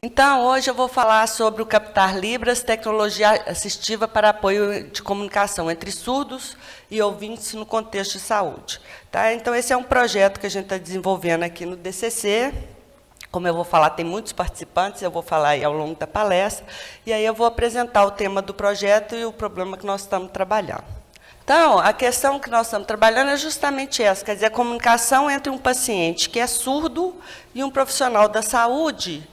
Então, hoje eu vou falar sobre o Captar Libras, tecnologia assistiva para apoio de comunicação entre surdos e ouvintes no contexto de saúde. Tá? Então, esse é um projeto que a gente está desenvolvendo aqui no DCC. Como eu vou falar, tem muitos participantes, eu vou falar aí ao longo da palestra, e aí eu vou apresentar o tema do projeto e o problema que nós estamos trabalhando. Então, a questão que nós estamos trabalhando é justamente essa, quer dizer, a comunicação entre um paciente que é surdo e um profissional da saúde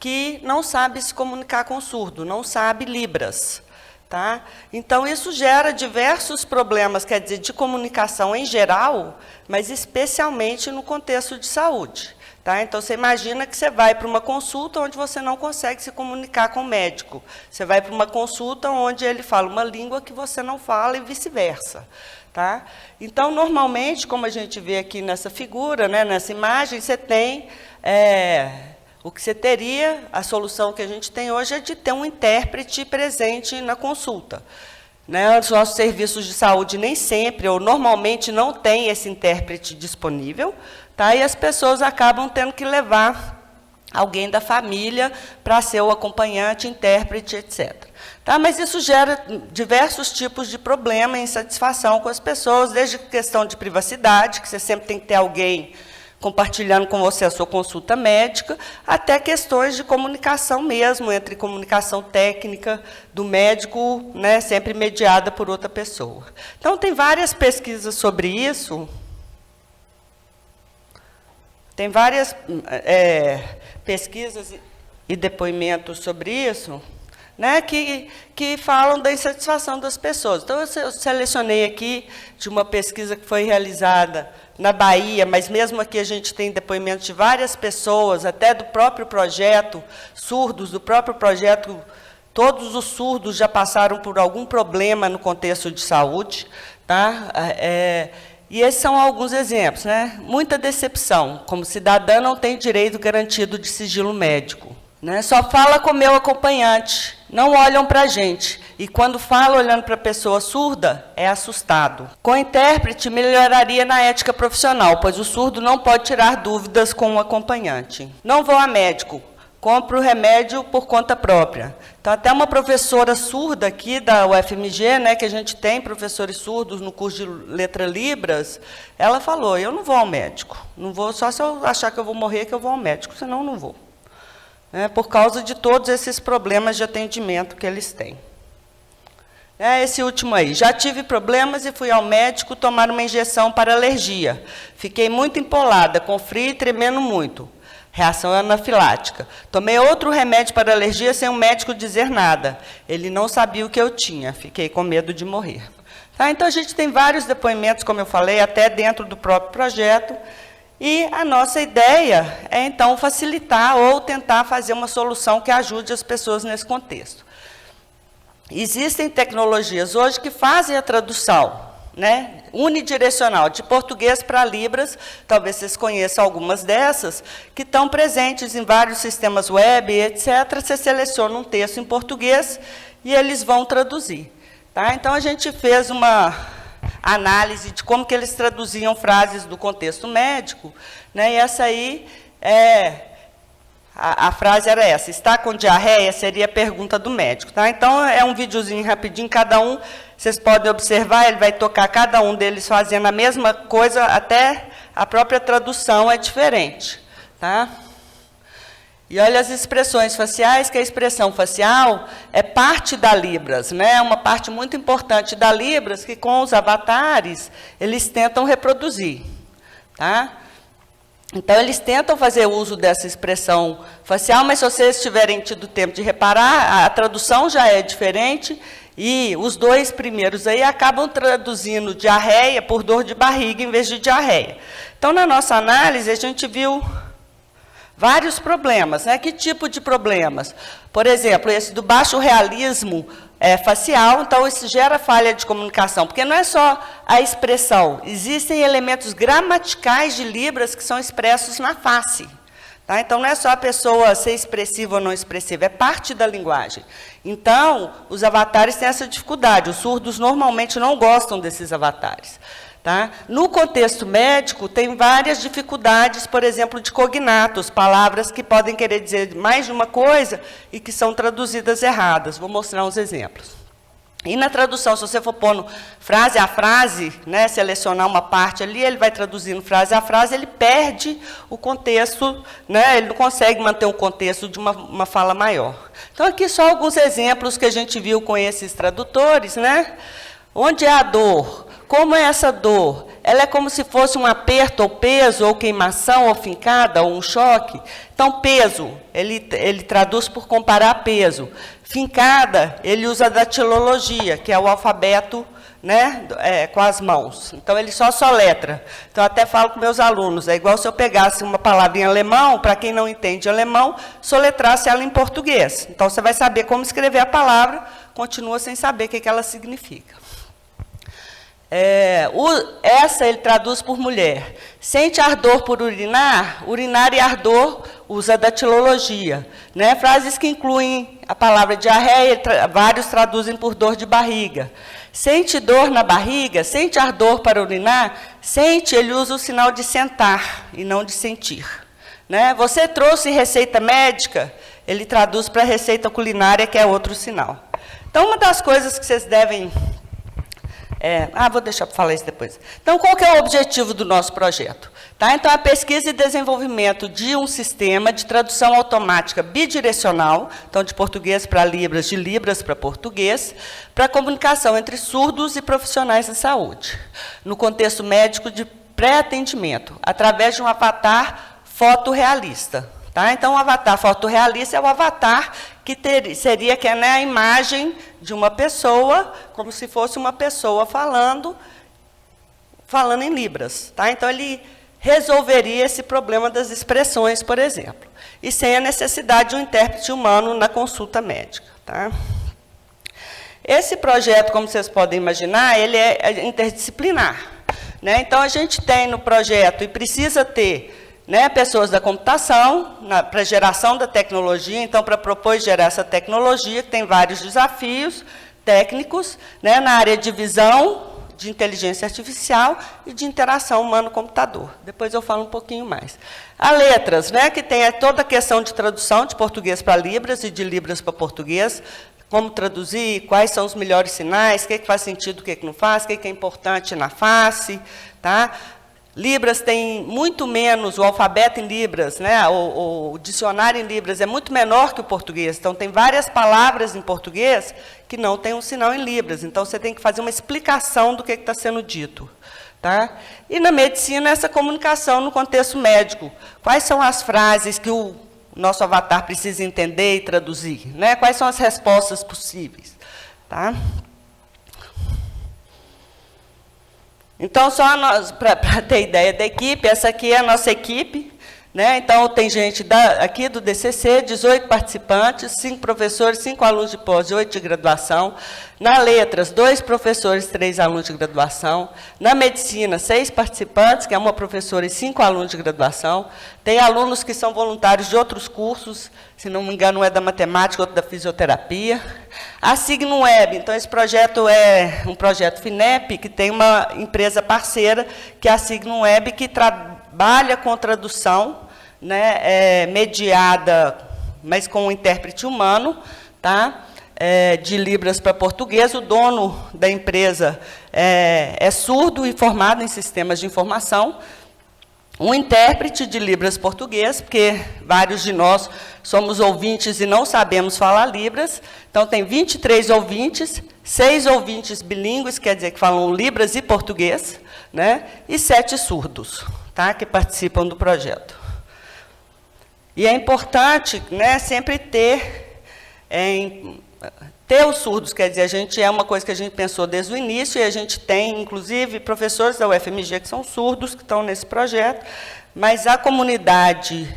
que não sabe se comunicar com o surdo, não sabe Libras. Tá? Então, isso gera diversos problemas, quer dizer, de comunicação em geral, mas especialmente no contexto de saúde. Tá? Então, você imagina que você vai para uma consulta onde você não consegue se comunicar com o médico. Você vai para uma consulta onde ele fala uma língua que você não fala e vice-versa. Tá? Então, normalmente, como a gente vê aqui nessa figura, né, nessa imagem, você tem... o que você teria, a solução que a gente tem hoje é de ter um intérprete presente na consulta. Né? Os nossos serviços de saúde nem sempre, ou normalmente, não tem esse intérprete disponível, tá? E as pessoas acabam tendo que levar alguém da família para ser o acompanhante, intérprete, etc. Tá? Mas isso gera diversos tipos de problema e insatisfação com as pessoas, desde a questão de privacidade, que você sempre tem que ter alguém compartilhando com você a sua consulta médica, até questões de comunicação mesmo, entre comunicação técnica do médico, né, sempre mediada por outra pessoa. Então, tem várias pesquisas sobre isso, tem várias pesquisas e depoimentos sobre isso, né, que falam da insatisfação das pessoas. Então, eu selecionei aqui de uma pesquisa que foi realizada na Bahia, mas mesmo aqui a gente tem depoimentos de várias pessoas, até do próprio projeto, surdos, do próprio projeto, todos os surdos já passaram por algum problema no contexto de saúde. Tá? E esses são alguns exemplos. Né? Muita decepção, como cidadã não tem direito garantido de sigilo médico. Né? Só fala com o meu acompanhante, não olham para a gente. E quando fala olhando para a pessoa surda, é assustado. Com o intérprete, melhoraria na ética profissional, pois o surdo não pode tirar dúvidas com o acompanhante. Não vou a médico, compro o remédio por conta própria. Então, até uma professora surda aqui da UFMG, né, que a gente tem professores surdos no curso de Letra Libras, ela falou, eu não vou ao médico, não vou, só se eu achar que eu vou morrer que eu vou ao médico, senão eu não vou. Por causa de todos esses problemas de atendimento que eles têm. Esse último aí. Já tive problemas e fui ao médico tomar uma injeção para alergia. Fiquei muito empolada, com frio e tremendo muito. Reação anafilática. Tomei outro remédio para alergia sem o médico dizer nada. Ele não sabia o que eu tinha. Fiquei com medo de morrer. Tá? Então, a gente tem vários depoimentos, como eu falei, até dentro do próprio projeto. E a nossa ideia é, então, facilitar ou tentar fazer uma solução que ajude as pessoas nesse contexto. Existem tecnologias hoje que fazem a tradução, né, unidirecional, de português para Libras, talvez vocês conheçam algumas dessas, que estão presentes em vários sistemas web, etc. Você seleciona um texto em português e eles vão traduzir. Tá? Então, a gente fez uma análise de como que eles traduziam frases do contexto médico, né? E essa aí, a frase era essa, está com diarreia? Seria a pergunta do médico. Tá? Então, é um videozinho rapidinho, cada um, vocês podem observar, ele vai tocar cada um deles fazendo a mesma coisa, até a própria tradução é diferente. Tá? E olha as expressões faciais, que a expressão facial é parte da Libras, né? Uma parte muito importante da Libras, que com os avatares, eles tentam reproduzir. Tá? Então, eles tentam fazer uso dessa expressão facial, mas se vocês tiverem tido tempo de reparar, a tradução já é diferente, e os dois primeiros aí acabam traduzindo diarreia por dor de barriga, em vez de diarreia. Então, na nossa análise, a gente viu vários problemas. Né? Que tipo de problemas? Por exemplo, esse do baixo realismo facial, então isso gera falha de comunicação, porque não é só a expressão, existem elementos gramaticais de Libras que são expressos na face. Tá? Então, não é só a pessoa ser expressiva ou não expressiva, é parte da linguagem. Então, os avatares têm essa dificuldade, os surdos normalmente não gostam desses avatares. Tá? No contexto médico, tem várias dificuldades, por exemplo, de cognatos, palavras que podem querer dizer mais de uma coisa e que são traduzidas erradas. Vou mostrar uns exemplos. E na tradução, se você for pondo frase a frase, né, selecionar uma parte ali, ele vai traduzindo frase a frase, ele perde o contexto, né, ele não consegue manter o contexto de uma fala maior. Então, aqui só alguns exemplos que a gente viu com esses tradutores, né? Onde é a dor? Como é essa dor? Ela é como se fosse um aperto, ou peso, ou queimação, ou fincada, ou um choque. Então, peso, ele traduz por comparar peso. Fincada, ele usa a datilologia, que é o alfabeto, né, com as mãos. Então, ele só soletra. Então, eu até falo com meus alunos, é igual se eu pegasse uma palavra em alemão, para quem não entende alemão, soletrasse ela em português. Então, você vai saber como escrever a palavra, continua sem saber o que ela significa. Essa ele traduz por mulher. Sente ardor por urinar? Urinar e ardor usa datilologia. Né? Frases que incluem a palavra diarreia, vários traduzem por dor de barriga. Sente dor na barriga? Sente ardor para urinar? Sente, ele usa o sinal de sentar e não de sentir. Né? Você trouxe receita médica? Ele traduz para receita culinária, que é outro sinal. Então, uma das coisas que vocês devem... vou deixar para falar isso depois. Então, qual que é o objetivo do nosso projeto? Tá? Então, a pesquisa e desenvolvimento de um sistema de tradução automática bidirecional, então, de português para Libras, de Libras para português, para a comunicação entre surdos e profissionais de saúde, no contexto médico de pré-atendimento, através de um avatar fotorrealista. Tá? Então, o avatar fotorrealista é o avatar que seria a imagem de uma pessoa, como se fosse uma pessoa falando em Libras. Tá? Então, ele resolveria esse problema das expressões, por exemplo, e sem a necessidade de um intérprete humano na consulta médica. Tá? Esse projeto, como vocês podem imaginar, ele é interdisciplinar. Né? Então, a gente tem no projeto, e precisa ter, né, pessoas da computação, para geração da tecnologia, então, para propor e gerar essa tecnologia, que tem vários desafios técnicos, né, na área de visão, de inteligência artificial e de interação humano-computador. Depois eu falo um pouquinho mais. A letras, né, que tem toda a questão de tradução de português para Libras e de Libras para português, como traduzir, quais são os melhores sinais, o que faz sentido, o que não faz, o que é importante na face, tá? Libras tem muito menos, o alfabeto em Libras, né, o dicionário em Libras é muito menor que o português. Então, tem várias palavras em português que não tem um sinal em Libras. Então, você tem que fazer uma explicação do que está sendo dito. Tá? E na medicina, essa comunicação no contexto médico. Quais são as frases que o nosso avatar precisa entender e traduzir? Né? Quais são as respostas possíveis? Tá? Então, só para ter ideia da equipe, essa aqui é a nossa equipe. Né? Então, tem gente aqui do DCC, 18 participantes, 5 professores, 5 alunos de pós e 8 de graduação. Na letras, 2 professores, 3 alunos de graduação. Na medicina, 6 participantes, que é uma professora e 5 alunos de graduação. Tem alunos que são voluntários de outros cursos, se não me engano, um é da matemática, outro da fisioterapia. A SignoWeb, então, esse projeto é um projeto FINEP, que tem uma empresa parceira, que é a SignoWeb, que trabalha com tradução, né, mediada, mas com um intérprete humano, tá? De Libras para português. O dono da empresa é surdo e formado em sistemas de informação. Um intérprete de Libras português, porque vários de nós somos ouvintes e não sabemos falar Libras. Então, tem 23 ouvintes, 6 ouvintes bilíngues, quer dizer, que falam Libras e português, né? E 7 surdos, tá? Que participam do projeto. E é importante, né, sempre ter os surdos, quer dizer, é uma coisa que a gente pensou desde o início, e a gente tem, inclusive, professores da UFMG que são surdos, que estão nesse projeto, mas a comunidade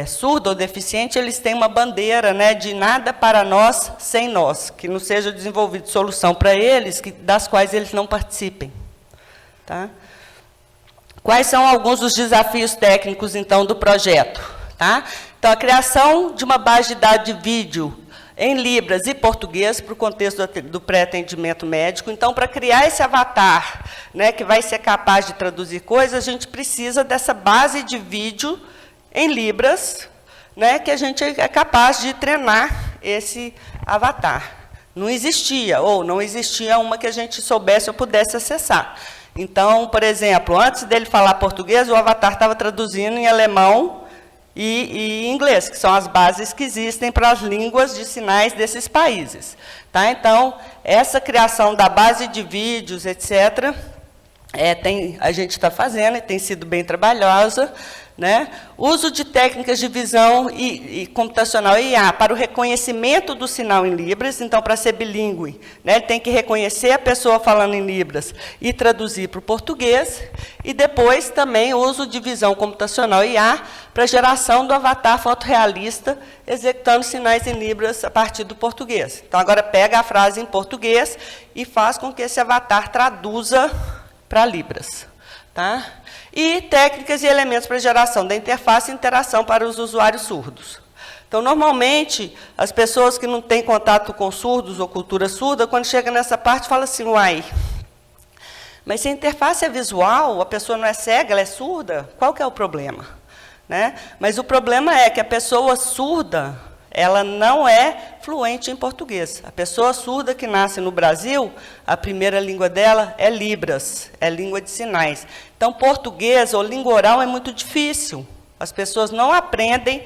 surda ou deficiente, eles têm uma bandeira, né, de nada para nós sem nós, que não seja desenvolvida solução para eles, das quais eles não participem. Tá? Quais são alguns dos desafios técnicos, então, do projeto? Tá? Então, a criação de uma base de dados de vídeo em Libras e português, para o contexto do pré-atendimento médico. Então, para criar esse avatar, né, que vai ser capaz de traduzir coisas, a gente precisa dessa base de vídeo em Libras, né, que a gente é capaz de treinar esse avatar. Não existia, ou não existia uma que a gente soubesse ou pudesse acessar. Então, por exemplo, antes dele falar português, o avatar estava traduzindo em alemão e inglês, que são as bases que existem para as línguas de sinais desses países. Tá? Então, essa criação da base de vídeos, etc., a gente está fazendo e tem sido bem trabalhosa. Né? Uso de técnicas de visão e computacional IA para o reconhecimento do sinal em Libras. Então, para ser bilíngue, né, ele tem que reconhecer a pessoa falando em Libras e traduzir para o português. E depois também uso de visão computacional IA para a geração do avatar fotorrealista, executando sinais em Libras a partir do português. Então, agora pega a frase em português e faz com que esse avatar traduza para Libras. Tá? E técnicas e elementos para geração da interface e interação para os usuários surdos. Então, normalmente, as pessoas que não têm contato com surdos ou cultura surda, quando chega nessa parte, falam assim, uai, mas se a interface é visual, a pessoa não é cega, ela é surda, qual que é o problema? Né? Mas o problema é que a pessoa surda, ela não é fluente em português. A pessoa surda que nasce no Brasil, a primeira língua dela é Libras, é língua de sinais. Então, português ou língua oral é muito difícil. As pessoas não aprendem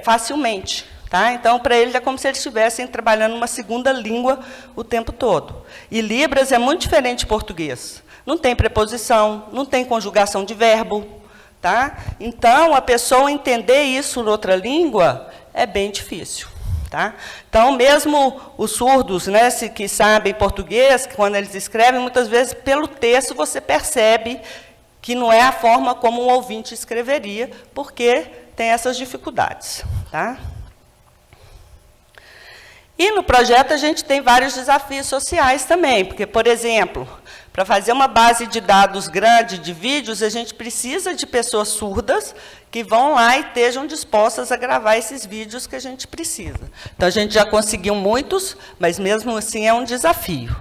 facilmente. Tá? Então, para eles, é como se eles estivessem trabalhando uma segunda língua o tempo todo. E Libras é muito diferente de português. Não tem preposição, não tem conjugação de verbo. Tá? Então, a pessoa entender isso em outra língua é bem difícil. Tá? Então, mesmo os surdos, né, que sabem português, quando eles escrevem, muitas vezes, pelo texto, você percebe que não é a forma como um ouvinte escreveria, porque tem essas dificuldades. Tá? E no projeto a gente tem vários desafios sociais também, porque, por exemplo, para fazer uma base de dados grande de vídeos, a gente precisa de pessoas surdas que vão lá e estejam dispostas a gravar esses vídeos que a gente precisa. Então, a gente já conseguiu muitos, mas mesmo assim é um desafio.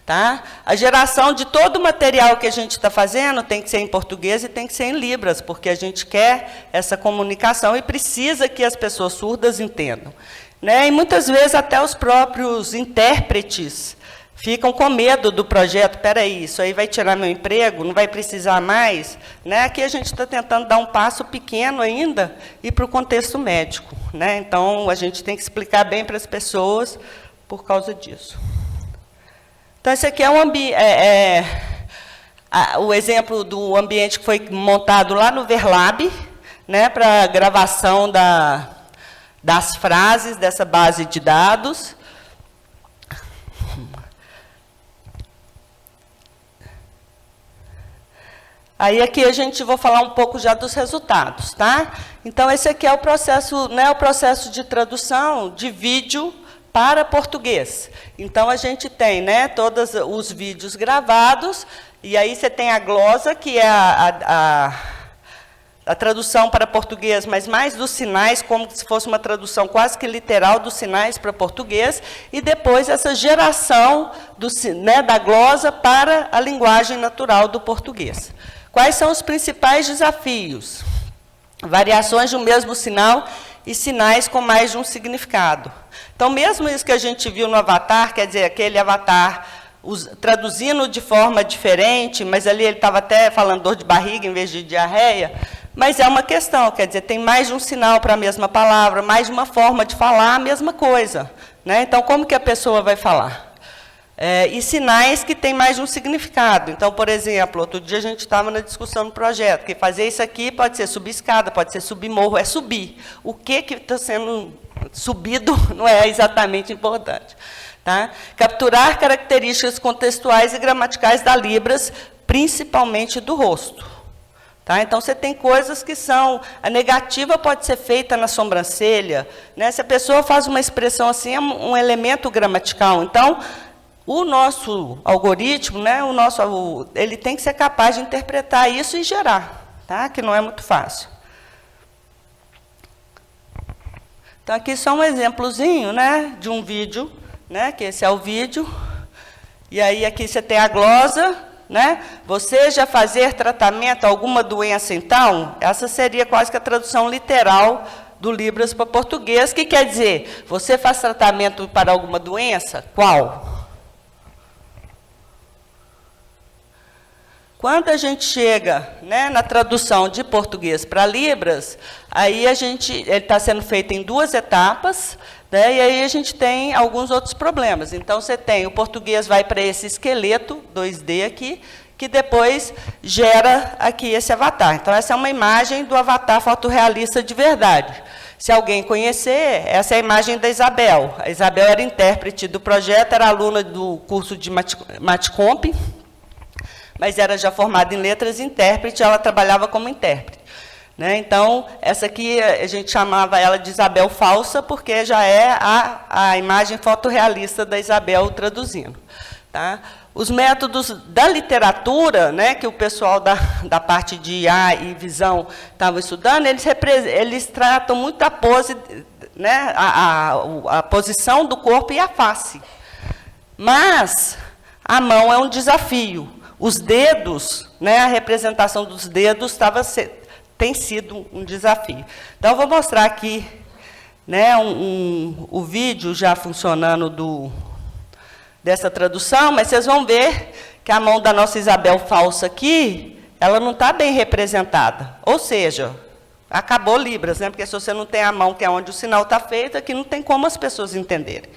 Tá? A geração de todo o material que a gente está fazendo tem que ser em português e tem que ser em Libras, porque a gente quer essa comunicação e precisa que as pessoas surdas entendam. Né? E muitas vezes até os próprios intérpretes ficam com medo do projeto. Espera aí, isso aí vai tirar meu emprego, não vai precisar mais. Né? Aqui a gente está tentando dar um passo pequeno ainda e para o contexto médico. Né? Então, a gente tem que explicar bem para as pessoas por causa disso. Então, esse aqui é o exemplo do ambiente que foi montado lá no Verlab, né, para a gravação das frases dessa base de dados. Aí aqui a gente vou falar um pouco já dos resultados, tá? Então esse aqui é o processo, né, o processo de tradução de vídeo para português. Então a gente tem, né, todos os vídeos gravados e aí você tem a glosa, que é a tradução para português, mas mais dos sinais, como se fosse uma tradução quase que literal dos sinais para português, e depois essa geração da glosa para a linguagem natural do português. Quais são os principais desafios? Variações de um mesmo sinal e sinais com mais de um significado. Então, mesmo isso que a gente viu no avatar, quer dizer, aquele avatar traduzindo de forma diferente, mas ali ele estava até falando dor de barriga em vez de diarreia, mas é uma questão, quer dizer, tem mais de um sinal para a mesma palavra, mais de uma forma de falar a mesma coisa. Né? Então, como que a pessoa vai falar? E sinais que têm mais de um significado. Então, por exemplo, outro dia a gente estava na discussão do projeto, que fazer isso aqui pode ser subir escada, pode ser subir morro, é subir. O que está sendo subido não é exatamente importante. Tá? Capturar características contextuais e gramaticais da Libras, principalmente do rosto. Tá? Então, você tem coisas que são... A negativa pode ser feita na sobrancelha. Né? Se a pessoa faz uma expressão assim, é um elemento gramatical. Então, o nosso algoritmo, né, ele tem que ser capaz de interpretar isso e gerar, tá? Que não é muito fácil. Então, aqui só um exemplozinho, né, de um vídeo, né, que esse é o vídeo. E aí, aqui você tem a glosa, né? Você já fazer tratamento a alguma doença, então? Essa seria quase que a tradução literal do Libras para português, que quer dizer, você faz tratamento para alguma doença? Qual? Quando a gente chega, né, na tradução de português para Libras, aí ele está sendo feito em 2 etapas, né, e aí a gente tem alguns outros problemas. Então, você tem, o português vai para esse esqueleto 2D aqui, que depois gera aqui esse avatar. Então, essa é uma imagem do avatar fotorrealista de verdade. Se alguém conhecer, essa é a imagem da Isabel. A Isabel era intérprete do projeto, era aluna do curso de Matcomp, mas era já formada em letras e intérprete, ela trabalhava como intérprete. Né? Então, essa aqui, a gente chamava ela de Isabel falsa, porque já é a imagem fotorrealista da Isabel traduzindo. Tá? Os métodos da literatura, né, que o pessoal da parte de IA e visão estava estudando, eles tratam muito a pose, né, a posição do corpo e a face. Mas a mão é um desafio. Os dedos, né, a representação dos dedos tem sido um desafio. Então, eu vou mostrar aqui, né, o vídeo já funcionando dessa tradução, mas vocês vão ver que a mão da nossa Isabel falsa aqui, ela não está bem representada. Ou seja, acabou Libras, né? Porque se você não tem a mão, que é onde o sinal está feito, aqui não tem como as pessoas entenderem.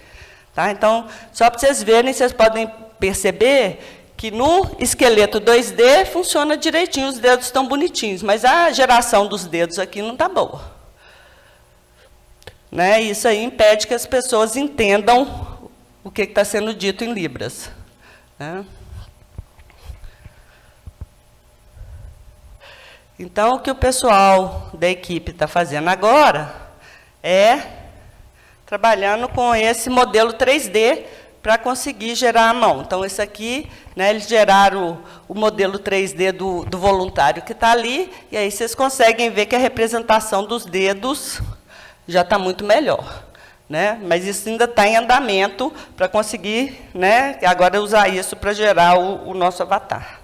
Tá? Então, só para vocês verem, vocês podem perceber que no esqueleto 2D funciona direitinho, os dedos estão bonitinhos, mas a geração dos dedos aqui não está boa. Né? Isso aí impede que as pessoas entendam o que está sendo dito em Libras. Né? Então, o que o pessoal da equipe está fazendo agora é trabalhando com esse modelo 3D para conseguir gerar a mão. Então, esse aqui, né, eles geraram o modelo 3D do voluntário que está ali, e aí vocês conseguem ver que a representação dos dedos já está muito melhor. Né? Mas isso ainda está em andamento para conseguir, né, agora usar isso para gerar o nosso avatar.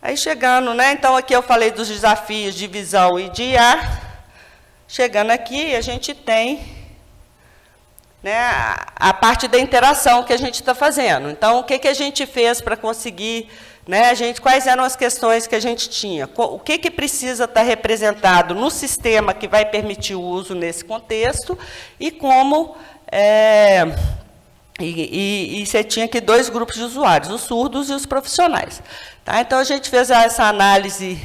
Aí chegando, né, então aqui eu falei dos desafios de visão e de IA. Chegando aqui, a gente tem, né, a parte da interação que a gente está fazendo. Então, o que a gente fez para conseguir, né, quais eram as questões que a gente tinha? O que precisa estar representado no sistema que vai permitir o uso nesse contexto e como... E você tinha aqui 2 grupos de usuários, os surdos e os profissionais. Tá? Então, a gente fez essa análise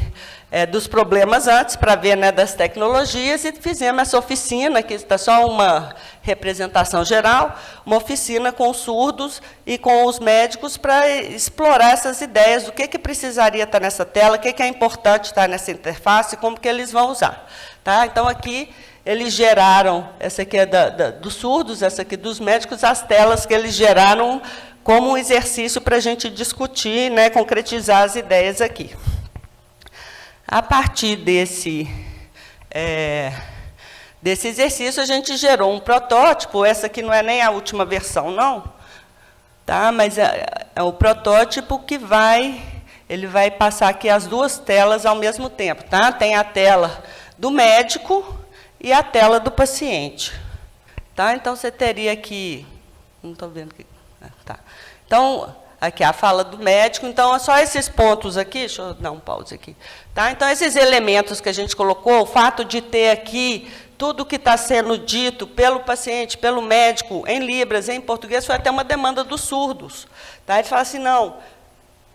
dos problemas antes, para ver, né, das tecnologias, e fizemos essa oficina, que está só uma representação geral, uma oficina com os surdos e com os médicos para explorar essas ideias do que precisaria estar nessa tela, o que é importante estar nessa interface, como que eles vão usar. Tá? Então, aqui, eles geraram, essa aqui é dos surdos, essa aqui dos médicos, as telas que eles geraram como um exercício para a gente discutir, né, concretizar as ideias aqui. A partir desse exercício, a gente gerou um protótipo. Essa aqui não é nem a última versão, não. Tá? Mas é o protótipo que ele vai passar aqui as 2 telas ao mesmo tempo. Tá? Tem a tela do médico e a tela do paciente. Tá? Então, você teria aqui... Não estou vendo aqui. Tá. Então... Aqui a fala do médico, então, só esses pontos aqui, deixa eu dar um pause aqui. Tá? Então, esses elementos que a gente colocou, o fato de ter aqui tudo que está sendo dito pelo paciente, pelo médico, em Libras, em português, foi até uma demanda dos surdos. Tá? Eles falaram assim, não,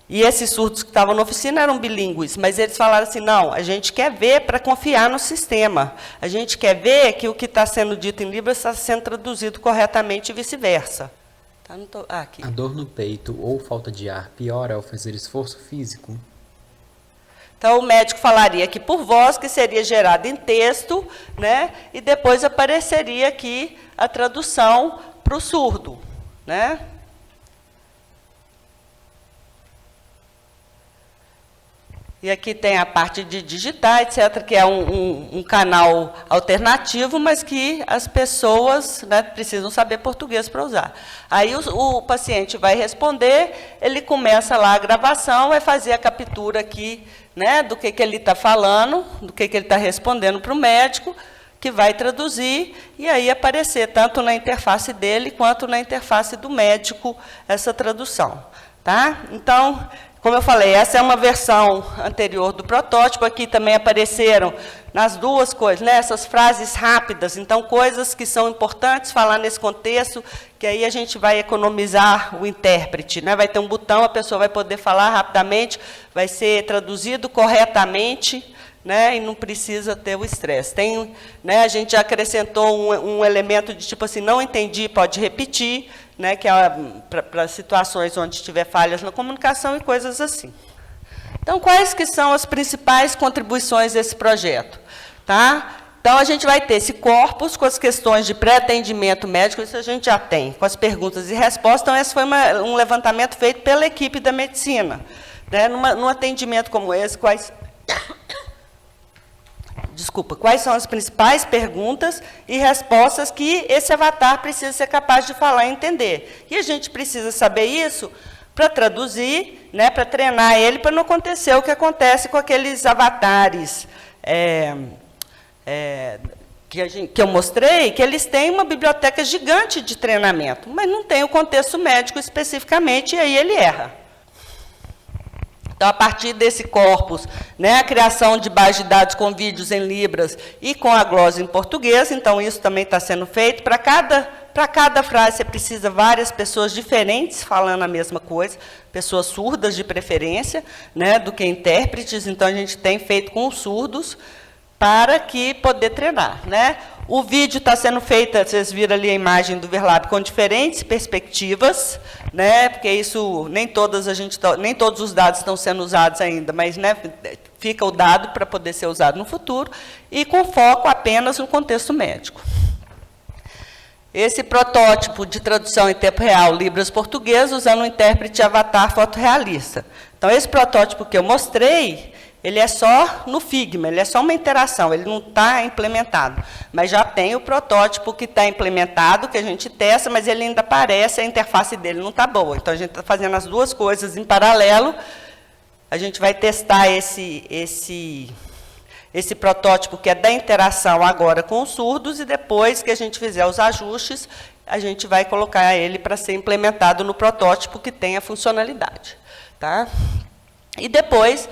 e esses surdos que estavam na oficina eram bilíngues, mas eles falaram assim, não, a gente quer ver para confiar no sistema, a gente quer ver que o que está sendo dito em Libras está sendo traduzido corretamente e vice-versa. Tá, aqui. A dor no peito ou falta de ar piora ao fazer esforço físico? Então, o médico falaria aqui por voz, que seria gerado em texto, né, e depois apareceria aqui a tradução para o surdo. Né? E aqui tem a parte de digitar, etc., que é um canal alternativo, mas que as pessoas, né, precisam saber português para usar. Aí o paciente vai responder, ele começa lá a gravação, vai fazer a captura aqui, né, do que ele está falando, do que ele está respondendo para o médico, que vai traduzir, e aí aparecer tanto na interface dele quanto na interface do médico essa tradução. Tá? Então, como eu falei, essa é uma versão anterior do protótipo. Aqui também apareceram nas duas coisas, né, essas frases rápidas, então coisas que são importantes falar nesse contexto, que aí a gente vai economizar o intérprete, né? Vai ter um botão, a pessoa vai poder falar rapidamente, vai ser traduzido corretamente, né, e não precisa ter o estresse. Tem, né, a gente acrescentou um elemento de tipo assim, não entendi, pode repetir, né, que é para situações onde tiver falhas na comunicação e coisas assim. Então, quais que são as principais contribuições desse projeto? Tá? Então, a gente vai ter esse corpus com as questões de pré-atendimento médico, isso a gente já tem, com as perguntas e respostas. Então, esse foi um levantamento feito pela equipe da medicina. Né? Num atendimento como esse, quais são as principais perguntas e respostas que esse avatar precisa ser capaz de falar e entender. E a gente precisa saber isso para traduzir, né, para treinar ele, para não acontecer o que acontece com aqueles avatares que eu mostrei, que eles têm uma biblioteca gigante de treinamento, mas não tem o contexto médico especificamente, e aí ele erra. Então, a partir desse corpus, né, a criação de base de dados com vídeos em Libras e com a glosa em português, então isso também está sendo feito. Para cada frase, você precisa várias pessoas diferentes falando a mesma coisa, pessoas surdas de preferência, né, do que intérpretes, então a gente tem feito com os surdos para que poder treinar. Né? O vídeo está sendo feito, vocês viram ali a imagem do Verlab, com diferentes perspectivas, né, porque isso, nem todos os dados estão sendo usados ainda, mas, né, fica o dado para poder ser usado no futuro, e com foco apenas no contexto médico. Esse protótipo de tradução em tempo real, Libras português, usando um intérprete avatar fotorrealista. Então, esse protótipo que eu mostrei, ele é só no Figma, ele é só uma interação, ele não está implementado. Mas já tem o protótipo que está implementado, que a gente testa, mas ele ainda aparece, a interface dele não está boa. Então, a gente está fazendo as duas coisas em paralelo. A gente vai testar esse protótipo que é da interação agora com os surdos, e depois que a gente fizer os ajustes, a gente vai colocar ele para ser implementado no protótipo que tem a funcionalidade. Tá? E depois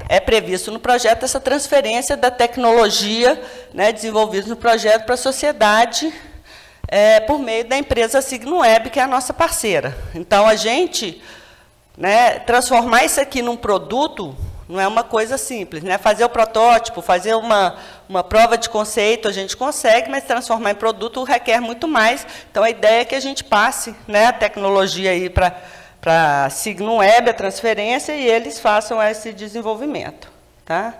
é previsto no projeto essa transferência da tecnologia, né, desenvolvida no projeto para a sociedade, por meio da empresa SignoWeb, que é a nossa parceira. Então, a gente, né, transformar isso aqui num produto não é uma coisa simples. Né? Fazer o protótipo, fazer uma prova de conceito, a gente consegue, mas transformar em produto requer muito mais. Então, a ideia é que a gente passe, né, a tecnologia aí para a SignoWeb, a transferência, e eles façam esse desenvolvimento. Tá?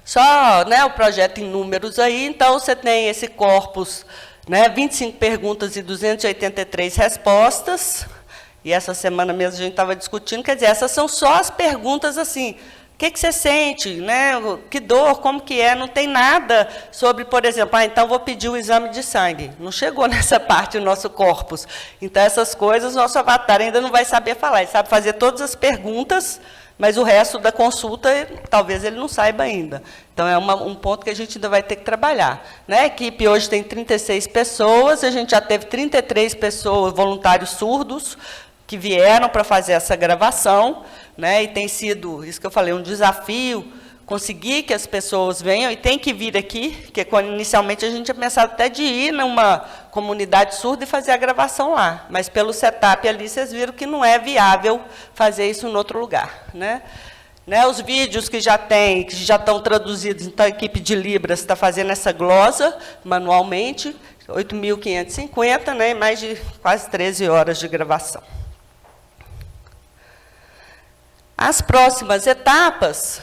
Só, né, o projeto em números aí, então você tem esse corpus, né, 25 perguntas e 283 respostas, e essa semana mesmo a gente estava discutindo, quer dizer, essas são só as perguntas assim, o que você sente, né? Que dor, como que é, não tem nada sobre, por exemplo, então vou pedir o exame de sangue. Não chegou nessa parte o nosso corpus. Então, essas coisas, o nosso avatar ainda não vai saber falar. Ele sabe fazer todas as perguntas, mas o resto da consulta, talvez ele não saiba ainda. Então, é um ponto que a gente ainda vai ter que trabalhar. Né? A equipe hoje tem 36 pessoas, a gente já teve 33 pessoas, voluntários surdos, que vieram para fazer essa gravação, né, e tem sido, isso que eu falei, um desafio, conseguir que as pessoas venham, e tem que vir aqui, porque inicialmente a gente tinha pensado até de ir numa comunidade surda e fazer a gravação lá, mas pelo setup ali, vocês viram que não é viável fazer isso em outro lugar. Né? Os vídeos que já tem, que já estão traduzidos, então a equipe de Libras está fazendo essa glosa manualmente, 8.550, né, e mais de quase 13 horas de gravação. As próximas etapas,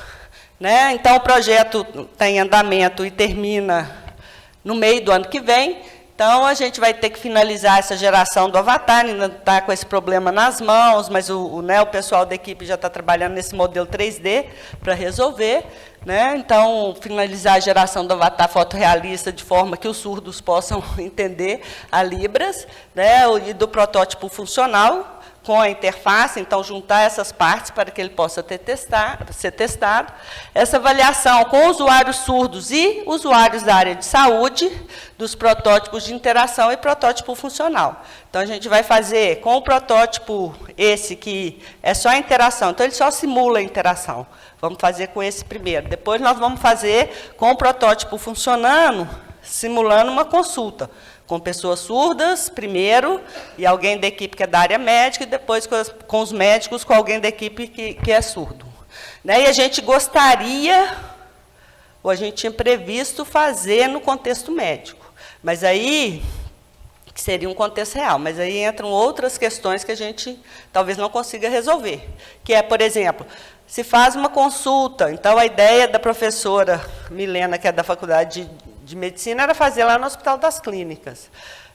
né, então o projeto está em andamento e termina no meio do ano que vem. Então, a gente vai ter que finalizar essa geração do avatar, ainda está com esse problema nas mãos, mas o pessoal da equipe já está trabalhando nesse modelo 3D para resolver. Né? Então, finalizar a geração do avatar fotorrealista de forma que os surdos possam entender a Libras, né? E do protótipo funcional, com a interface, então juntar essas partes para que ele possa ser testado. Essa avaliação com usuários surdos e usuários da área de saúde, dos protótipos de interação e protótipo funcional. Então, a gente vai fazer com o protótipo esse, que é só a interação, então ele só simula a interação. Vamos fazer com esse primeiro. Depois, nós vamos fazer com o protótipo funcionando, simulando uma consulta, com pessoas surdas, primeiro, e alguém da equipe que é da área médica, e depois com os médicos, com alguém da equipe que é surdo. Né? E a gente gostaria, ou a gente tinha previsto fazer no contexto médico, mas aí, que seria um contexto real, mas aí entram outras questões que a gente talvez não consiga resolver, que é, por exemplo, se faz uma consulta, então a ideia da professora Milena, que é da Faculdade de Medicina, era fazer lá no Hospital das Clínicas.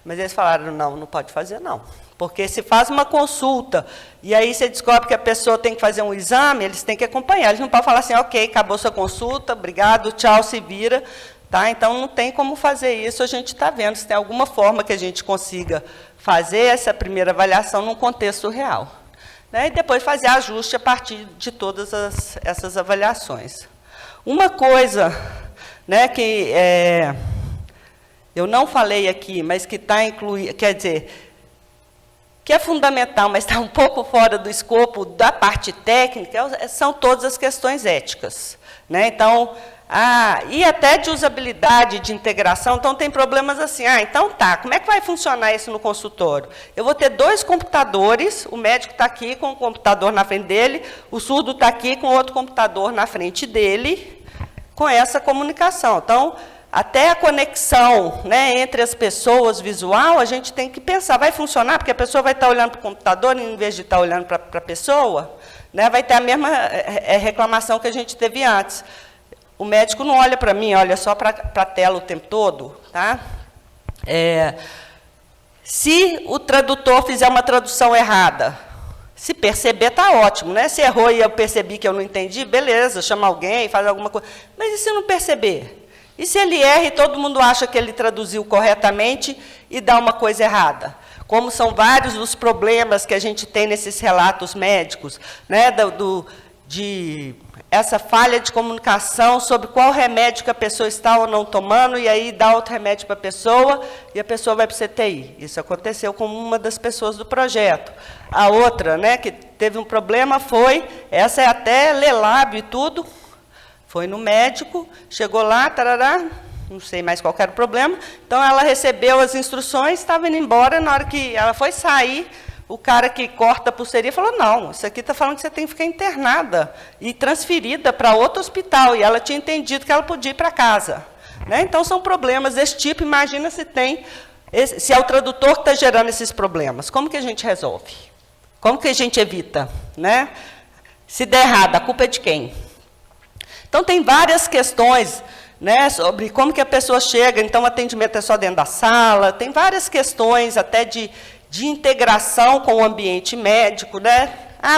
Mas eles falaram, não pode fazer não. Porque se faz uma consulta, e aí você descobre que a pessoa tem que fazer um exame, eles têm que acompanhar. Eles não podem falar assim, ok, acabou sua consulta, obrigado, tchau, se vira. Tá? Então, não tem como fazer isso, a gente está vendo se tem alguma forma que a gente consiga fazer essa primeira avaliação num contexto real. Né? E depois fazer ajuste a partir de todas essas avaliações. Uma coisa, né, que eu não falei aqui, mas que está incluída, quer dizer, que é fundamental, mas está um pouco fora do escopo da parte técnica, são todas as questões éticas. Né? Então, e até de usabilidade, de integração, então tem problemas assim, então tá, como é que vai funcionar isso no consultório? Eu vou ter 2 computadores, o médico está aqui com o computador na frente dele, o surdo está aqui com outro computador na frente dele, com essa comunicação. Então, até a conexão, né, entre as pessoas visual, a gente tem que pensar, vai funcionar? Porque a pessoa vai estar olhando para o computador em vez de estar olhando para a pessoa, né, vai ter a mesma reclamação que a gente teve antes. O médico não olha para mim, olha só para a tela o tempo todo. Tá? Se o tradutor fizer uma tradução errada, se perceber, está ótimo. Né? Se errou e eu percebi que eu não entendi, beleza, chama alguém, faz alguma coisa. Mas e se não perceber? E se ele erra e todo mundo acha que ele traduziu corretamente e dá uma coisa errada? Como são vários os problemas que a gente tem nesses relatos médicos, né? De essa falha de comunicação sobre qual remédio que a pessoa está ou não tomando, e aí dá outro remédio para a pessoa, e a pessoa vai para o CTI. Isso aconteceu com uma das pessoas do projeto. A outra, né, que teve um problema foi, essa é até ler lábio e tudo, foi no médico, chegou lá, tarará, não sei mais qual era o problema, então ela recebeu as instruções, estava indo embora, na hora que ela foi sair, o cara que corta a pulseirinha falou, não, isso aqui está falando que você tem que ficar internada e transferida para outro hospital. E ela tinha entendido que ela podia ir para casa. Né? Então, são problemas desse tipo. Imagina se é o tradutor que está gerando esses problemas. Como que a gente resolve? Como que a gente evita? Né? Se der errado, a culpa é de quem? Então, tem várias questões, né, sobre como que a pessoa chega. Então, o atendimento é só dentro da sala. Tem várias questões até de integração com o ambiente médico, né?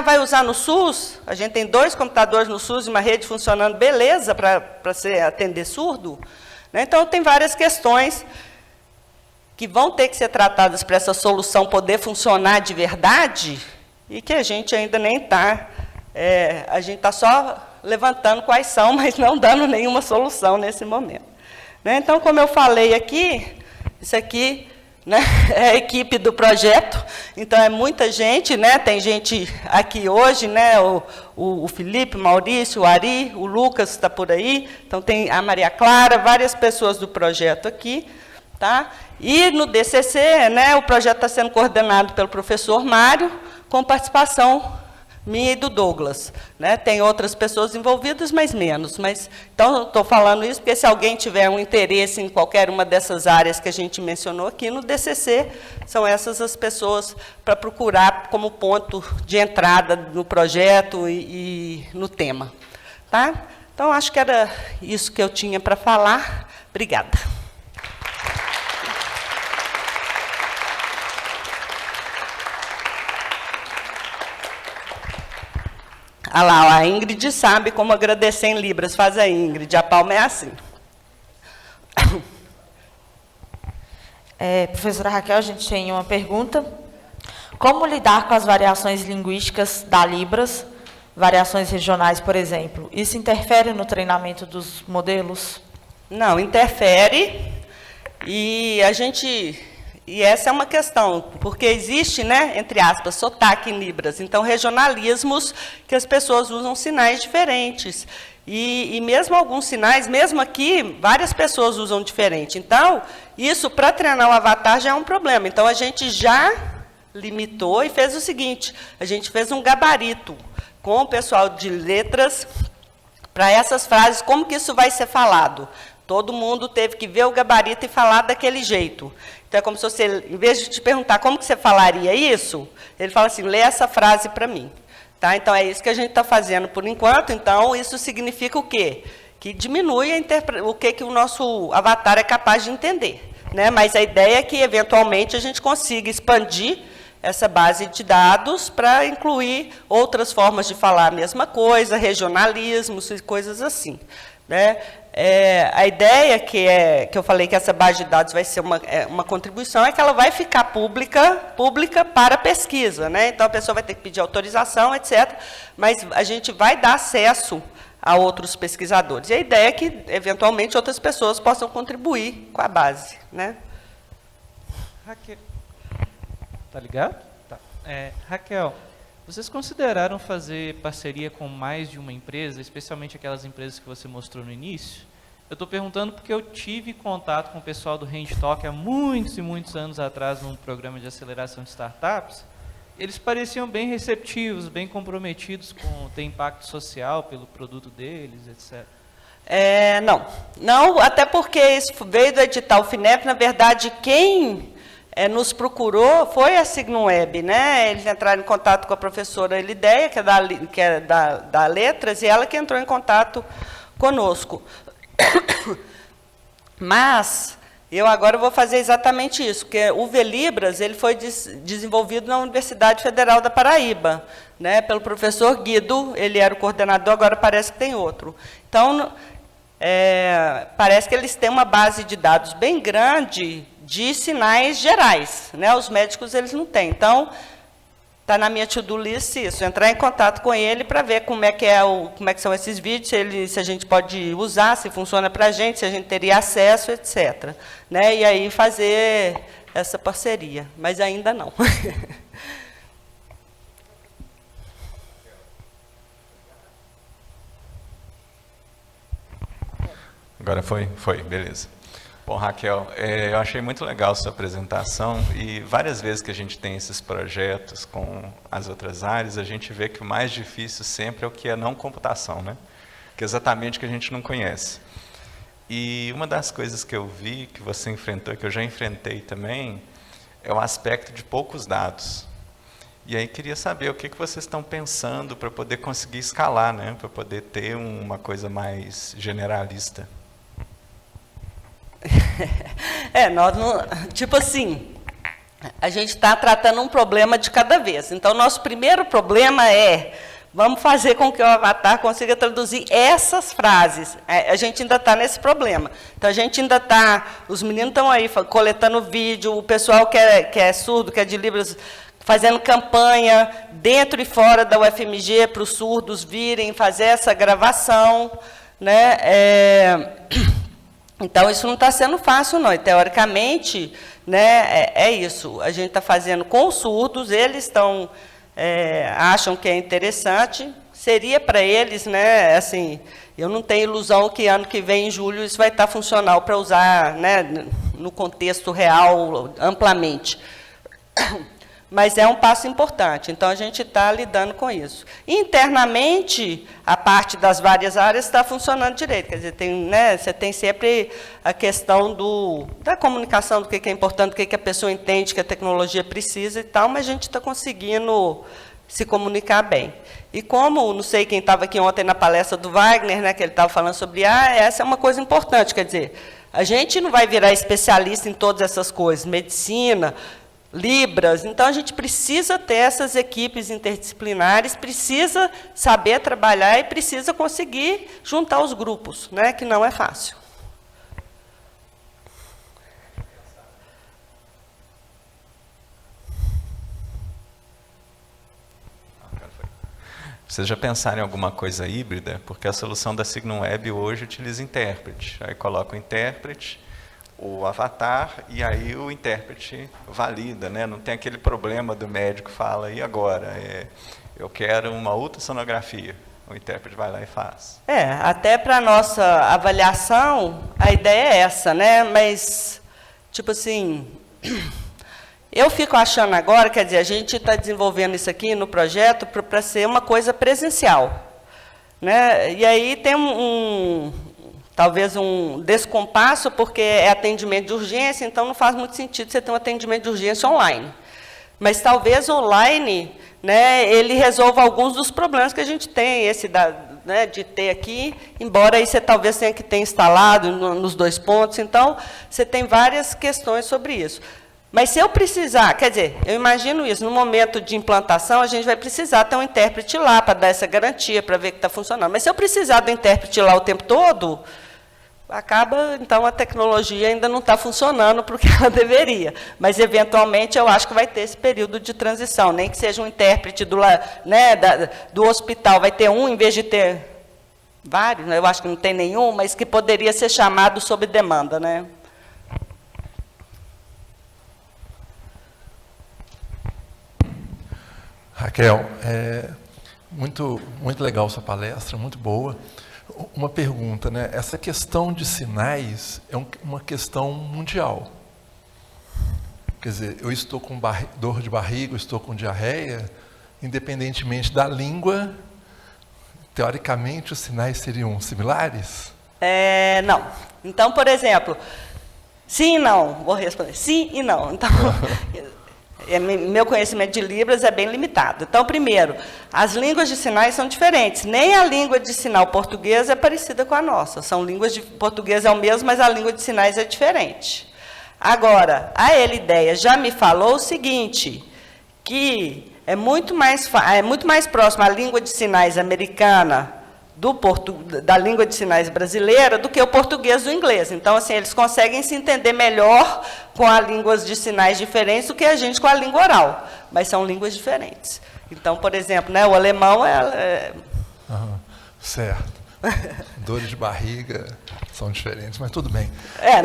Vai usar no SUS? A gente tem 2 computadores no SUS e uma rede funcionando, beleza, para você atender surdo? Né? Então, tem várias questões que vão ter que ser tratadas para essa solução poder funcionar de verdade e que a gente ainda nem está. A gente está só levantando quais são, mas não dando nenhuma solução nesse momento. Né? Então, como eu falei aqui, isso aqui, né, é a equipe do projeto, então é muita gente, né, tem gente aqui hoje, né, o Felipe, o Maurício, o Ari, o Lucas está por aí, então tem a Maria Clara, várias pessoas do projeto aqui. Tá? E no DCC, né, o projeto está sendo coordenado pelo professor Mário, com participação minha e do Douglas. Né? Tem outras pessoas envolvidas, mas menos. Então, estou falando isso porque se alguém tiver um interesse em qualquer uma dessas áreas que a gente mencionou aqui, no DCC, são essas as pessoas para procurar como ponto de entrada no projeto e no tema. Tá? Então, acho que era isso que eu tinha para falar. Obrigada. Ah lá, a Ingrid sabe como agradecer em Libras. Faz a Ingrid, a palma é assim. Professora Raquel, a gente tem uma pergunta. Como lidar com as variações linguísticas da Libras, variações regionais, por exemplo? Isso interfere no treinamento dos modelos? Não, interfere. E essa é uma questão, porque existe, né, entre aspas, sotaque em Libras. Então, regionalismos que as pessoas usam sinais diferentes. E mesmo alguns sinais, mesmo aqui, várias pessoas usam diferente. Então, isso, para treinar o avatar, já é um problema. Então, a gente já limitou e fez o seguinte, a gente fez um gabarito com o pessoal de letras para essas frases, como que isso vai ser falado. Todo mundo teve que ver o gabarito e falar daquele jeito. Então, é como se você, em vez de te perguntar como que você falaria isso, ele fala assim, lê essa frase para mim. Tá? Então, é isso que a gente está fazendo por enquanto. Então, isso significa o quê? Que diminui o que o nosso avatar é capaz de entender. Né? Mas a ideia é que, eventualmente, a gente consiga expandir essa base de dados para incluir outras formas de falar a mesma coisa, regionalismos e coisas assim. Né? A ideia que eu falei que essa base de dados vai ser uma contribuição é que ela vai ficar pública para pesquisa. Né? Então, a pessoa vai ter que pedir autorização, etc. Mas a gente vai dar acesso a outros pesquisadores. E a ideia é que, eventualmente, outras pessoas possam contribuir com a base. Né? Raquel, tá ligado? Tá. Raquel, vocês consideraram fazer parceria com mais de uma empresa, especialmente aquelas empresas que você mostrou no início? Eu estou perguntando porque eu tive contato com o pessoal do Handtalk há muitos e muitos anos atrás, num programa de aceleração de startups. Eles pareciam bem receptivos, bem comprometidos com ter impacto social pelo produto deles, etc. Não, até porque isso veio do edital FINEP. Na verdade, quem nos procurou foi a Signum Web, né? Eles entraram em contato com a professora Elideia, que é da Letras, e ela que entrou em contato conosco. Mas eu agora vou fazer exatamente isso, porque o VLibras ele foi desenvolvido na Universidade Federal da Paraíba, né? Pelo professor Guido, ele era o coordenador, agora parece que tem outro. Então, parece que eles têm uma base de dados bem grande de sinais gerais, né? Os médicos eles não têm. Então, está na minha to-do list isso, entrar em contato com ele para ver como é que são esses vídeos, se a gente pode usar, se funciona para a gente, se a gente teria acesso, etc. Né? E aí fazer essa parceria, mas ainda não. Agora foi, beleza. Bom, Raquel, eu achei muito legal a sua apresentação e várias vezes que a gente tem esses projetos com as outras áreas, a gente vê que o mais difícil sempre é o que é não computação, né? Que é exatamente o que a gente não conhece. E uma das coisas que eu vi, que você enfrentou, que eu já enfrentei também, é o aspecto de poucos dados. E aí queria saber o que vocês estão pensando para poder conseguir escalar, né? Para poder ter uma coisa mais generalista. Nós não, tipo assim, a gente está tratando um problema de cada vez. Então, nosso primeiro problema vamos fazer com que o avatar consiga traduzir essas frases. A gente ainda está nesse problema. Então, a gente ainda está, os meninos estão aí coletando vídeo, o pessoal que é surdo, que é de Libras, fazendo campanha dentro e fora da UFMG para os surdos virem fazer essa gravação, né? Então, isso não está sendo fácil, não. E, teoricamente, né, é isso. A gente está fazendo com os surdos, eles acham que é interessante. Seria para eles, né, assim, eu não tenho ilusão que ano que vem, em julho, isso vai estar funcional para usar, né, no contexto real, amplamente. Mas é um passo importante, então a gente está lidando com isso. Internamente, a parte das várias áreas está funcionando direito, quer dizer, você tem sempre a questão da comunicação, do que é importante, do que a pessoa entende que a tecnologia precisa e tal, mas a gente está conseguindo se comunicar bem. E como, não sei quem estava aqui ontem na palestra do Wagner, né, que ele estava falando sobre essa é uma coisa importante, quer dizer, a gente não vai virar especialista em todas essas coisas, medicina, Libras. Então, a gente precisa ter essas equipes interdisciplinares, precisa saber trabalhar e precisa conseguir juntar os grupos, né, que não é fácil. Vocês já pensaram em alguma coisa híbrida? Porque a solução da Signum Web hoje utiliza intérprete. Aí coloca o intérprete, o avatar, e aí o intérprete valida, né? Não tem aquele problema do médico fala, e agora? Eu quero uma ultrassonografia. O intérprete vai lá e faz. Até para a nossa avaliação, a ideia é essa, né? Mas, tipo assim, eu fico achando agora, quer dizer, a gente está desenvolvendo isso aqui no projeto para ser uma coisa presencial, né? E aí tem talvez um descompasso, porque é atendimento de urgência, então não faz muito sentido você ter um atendimento de urgência online. Mas talvez online, né, ele resolva alguns dos problemas que a gente tem, esse né, de ter aqui, embora aí você talvez tenha que ter instalado nos 2 pontos, então você tem várias questões sobre isso. Mas se eu precisar, quer dizer, eu imagino isso, no momento de implantação, a gente vai precisar ter um intérprete lá para dar essa garantia, para ver que está funcionando. Mas se eu precisar do intérprete lá o tempo todo, acaba, então, a tecnologia ainda não está funcionando para o que ela deveria. Mas, eventualmente, eu acho que vai ter esse período de transição, nem que seja um intérprete né, do hospital, vai ter um em vez de ter vários, né, eu acho que não tem nenhum, mas que poderia ser chamado sob demanda, né? Raquel, muito legal sua palestra, muito boa. Uma pergunta, né? Essa questão de sinais é uma questão mundial. Quer dizer, eu estou com dor de barriga, eu estou com diarreia, independentemente da língua, teoricamente os sinais seriam similares? Não. Então, por exemplo, sim e não. Vou responder. Sim e não. Então, meu conhecimento de Libras é bem limitado. Então, primeiro, as línguas de sinais são diferentes. Nem a língua de sinal portuguesa é parecida com a nossa. São línguas de português é o mesmo, mas a língua de sinais é diferente. Agora, a Elideia já me falou o seguinte, que é muito mais próxima a língua de sinais americana da língua de sinais brasileira do que o português do inglês. Então, assim, eles conseguem se entender melhor com as línguas de sinais diferentes do que a gente com a língua oral, mas são línguas diferentes. Então, por exemplo, né, o alemão certo. Dores de barriga são diferentes, mas tudo bem.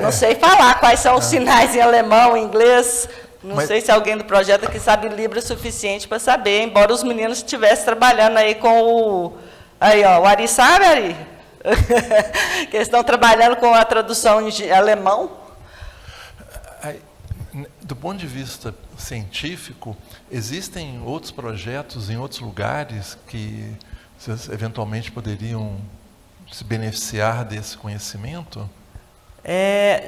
Não sei falar quais são os sinais em alemão, em inglês. Não sei se alguém do projeto aqui sabe Libra o suficiente para saber, embora os meninos estivessem trabalhando aí com o... Aí, ó, o Ari sabe, Ari? Que eles estão trabalhando com a tradução em alemão. Do ponto de vista científico, existem outros projetos em outros lugares que vocês eventualmente poderiam se beneficiar desse conhecimento?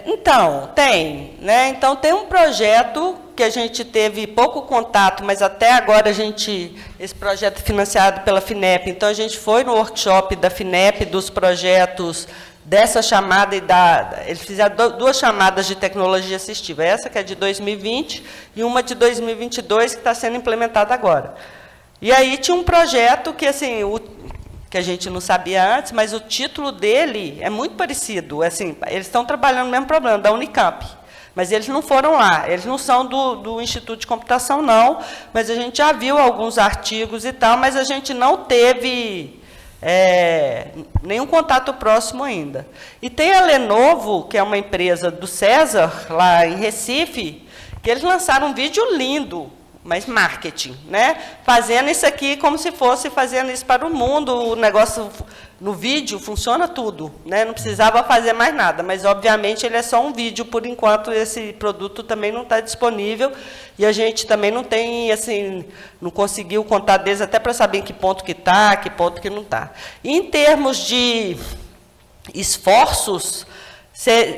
Então, tem. Né? Então, tem um projeto que a gente teve pouco contato, mas até agora esse projeto é financiado pela FINEP, então a gente foi no workshop da FINEP dos projetos dessa chamada eles fizeram 2 chamadas de tecnologia assistiva, essa que é de 2020 e uma de 2022 que está sendo implementada agora. E aí tinha um projeto que, assim, que a gente não sabia antes, mas o título dele é muito parecido. Assim, eles estão trabalhando no mesmo problema, da Unicamp. Mas eles não foram lá, eles não são do Instituto de Computação, não, mas a gente já viu alguns artigos e tal, mas a gente não teve nenhum contato próximo ainda. E tem a Lenovo, que é uma empresa do César, lá em Recife, que eles lançaram um vídeo lindo, mas marketing, né? Fazendo isso aqui como se fosse fazendo isso para o mundo, o negócio no vídeo funciona tudo, né? Não precisava fazer mais nada, mas obviamente ele é só um vídeo, por enquanto esse produto também não está disponível e a gente também não tem, assim, não conseguiu contar deles até para saber em que ponto que está, que ponto que não está. Em termos de esforços,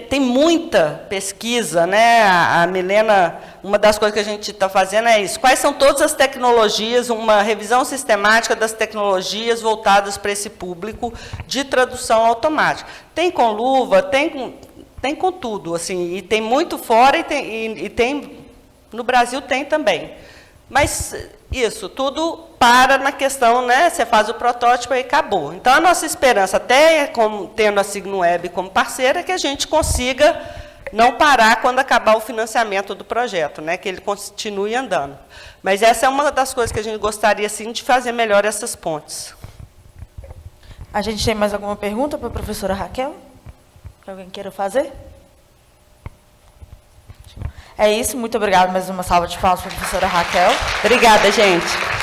tem muita pesquisa, né? A Milena, uma das coisas que a gente está fazendo é isso. Quais são todas as tecnologias, uma revisão sistemática das tecnologias voltadas para esse público de tradução automática. Tem com luva, tem com tudo, assim, e tem muito fora e tem No Brasil tem também. Mas isso, tudo para na questão, né? Você faz o protótipo e acabou. Então, a nossa esperança, até tendo a Signoweb como parceira, é que a gente consiga não parar quando acabar o financiamento do projeto, né? Que ele continue andando. Mas essa é uma das coisas que a gente gostaria, sim, de fazer melhor essas pontes. A gente tem mais alguma pergunta para a professora Raquel? Que alguém queira fazer? É isso, muito obrigada. Mais uma salva de palmas para a professora Raquel. Obrigada, gente.